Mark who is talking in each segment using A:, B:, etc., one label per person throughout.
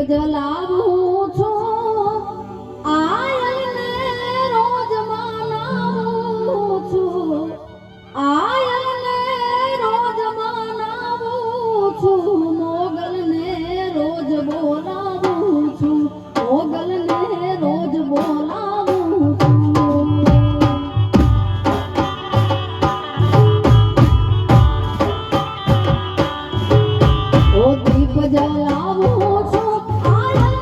A: જલાવું છું આયલને રોજ મનાવું છું આયલને રોજ મનાવું છું મોગલને રોજ બોલાવું છું મોગલને રોજ બોલાવું છું ઓ દીપ જલાવું છું આયલ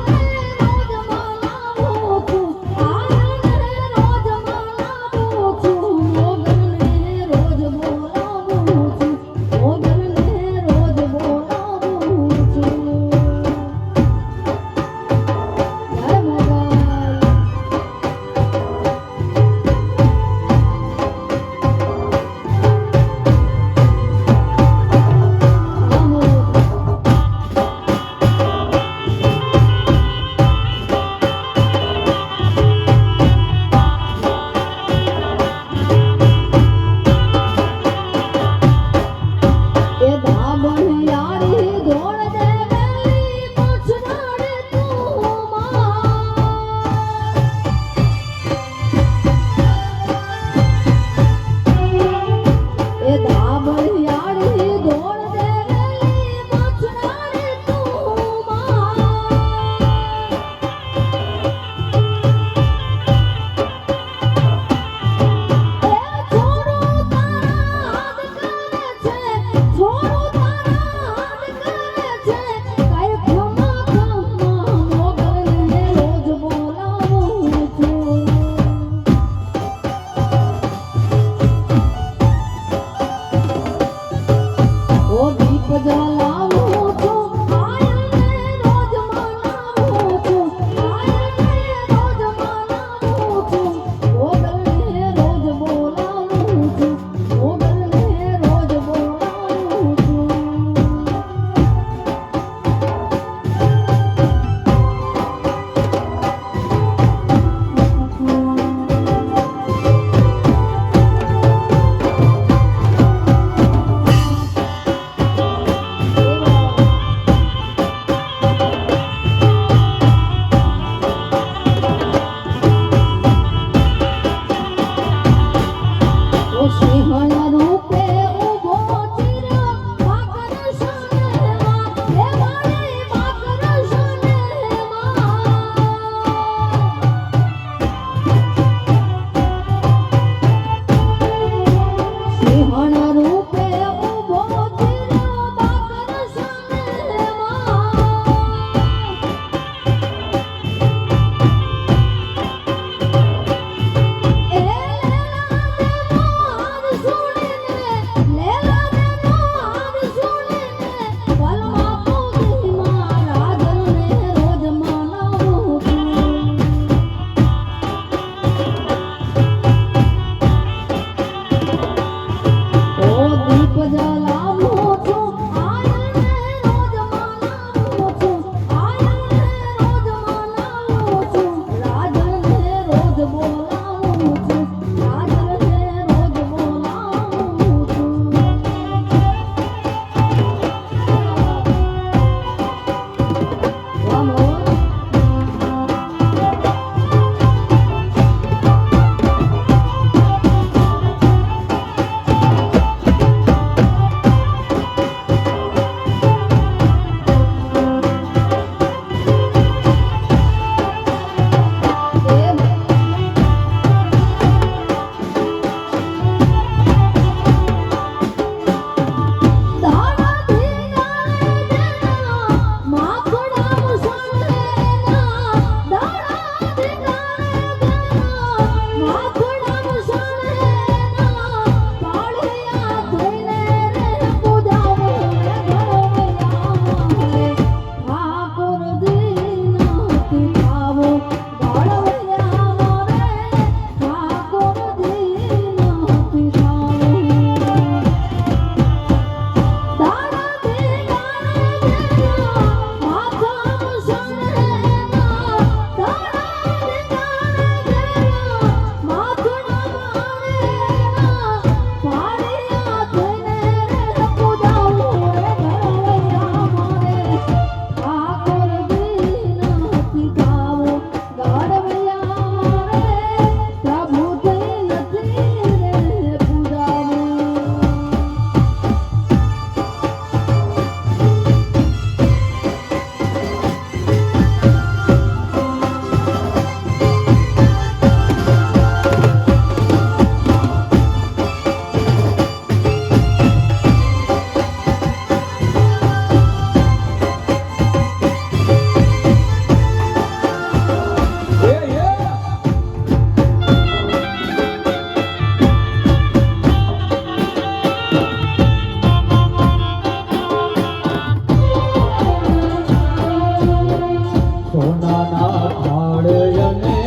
B: સોનાના થાળે અને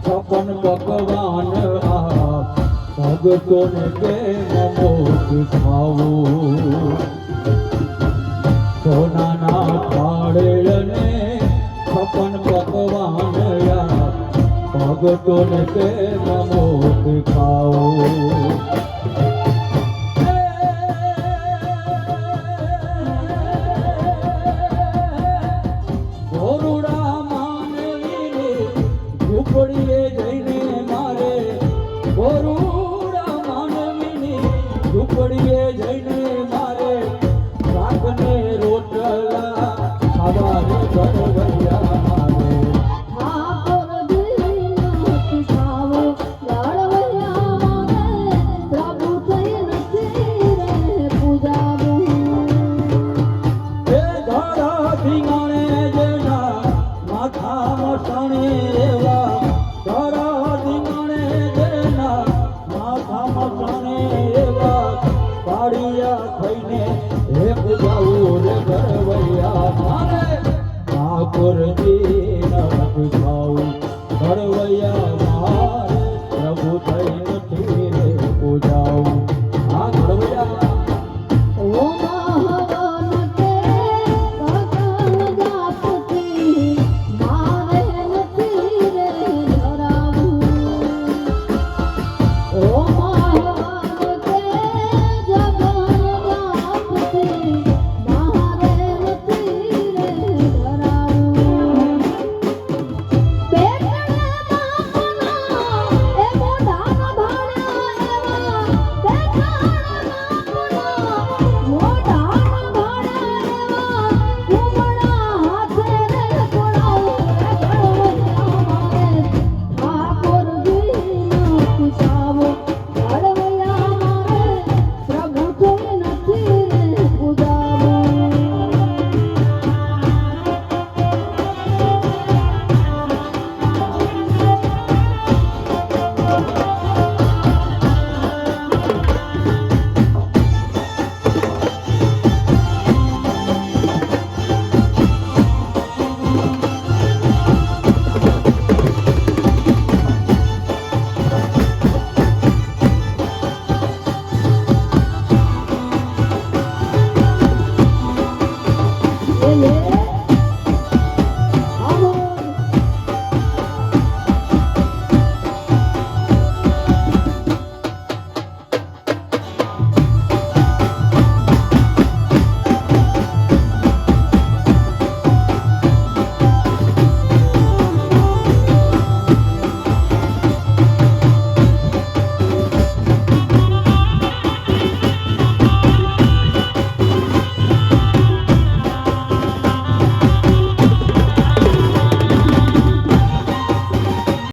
B: છપ્પન પકવાન આ ભગતોને કેમ મોત ખાવું સોનાના થાળે અને છપ્પન પકવાન આ ભગતોને કેમ મોત ખાવું ઝૂંપડીએ જઈને મારે ગોરુડા માનવીની ઝૂંપડીએ જઈને મારે શાકને રોટલા ખાવાને ઘરવૈયા મારે
A: ઠાકોર દીનાથ સાવો લડવૈયા મારે પ્રભુ થઈ નથી રે પૂજાવું
B: એ ધારા ધીંગાણે જેના માથા મસાણે એવા ધારા ધીંગાણે જેના માથા મસાણે એવા પાડિયા થઈને હે પૂજાવું રે ઘરવૈયા મારે ઠાકોર દીનાથ ખાવું ઘરવૈયા મારે